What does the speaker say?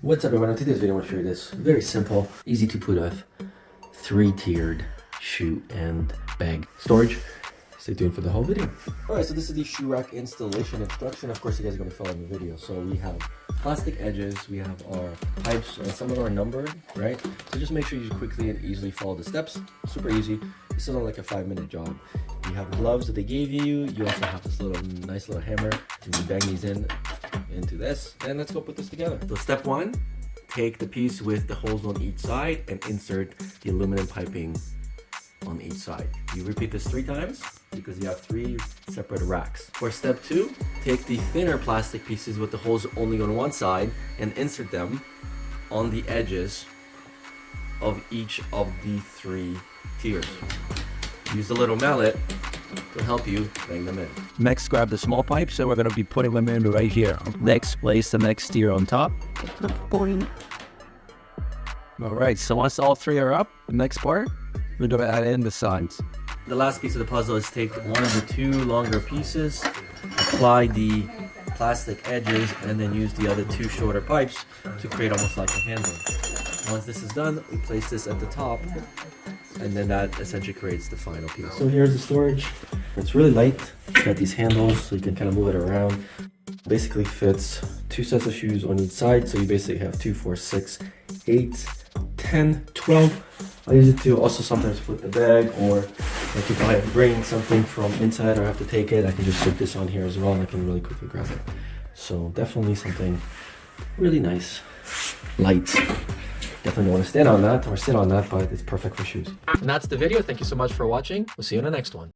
What's up everyone? In today's video I want to show you this very simple, easy to put off 3-tiered shoe and bag storage. Stay tuned for the whole video. Alright, so this is the shoe rack installation instruction. Of course you guys are going to follow the video. So we have plastic edges, we have our pipes, and some of them are numbered, right? So just make sure you quickly and easily follow the steps. Super easy. This is only like a 5-minute job. You have gloves that they gave you. You also have this nice little hammer to bang these into this, and let's go put this together. So step 1, take the piece with the holes on each side and insert the aluminum piping on each side. You repeat this 3 times because you have 3 separate racks. For step 2, take the thinner plastic pieces with the holes only on one side and insert them on the edges of each of the 3 tiers. Use the little mallet to help you bang them in. Next, grab the small pipes, and we're going to be putting them in right here. Next, place the next tier on top. Alright, so once all 3 are up, the next part, we're going to add in the sides. The last piece of the puzzle is take one of the 2 longer pieces, apply the plastic edges, and then use the other 2 shorter pipes to create almost like a handle. Once this is done, we place this at the top, and then that essentially creates the final piece. So here's the storage. It's really light. It's got these handles so you can kind of move it around. Basically fits 2 sets of shoes on each side, so you basically have 2, 4, 6, 8, 10, 12. I use it to also sometimes put the bag, or like if I am bringing something from inside or I have to take it, I can just stick this on here as well and I can really quickly grab it. So definitely something really nice, light. Definitely don't want to stand on that or sit on that, but it's perfect for shoes. And that's the video. Thank you so much for watching. We'll see you in the next one.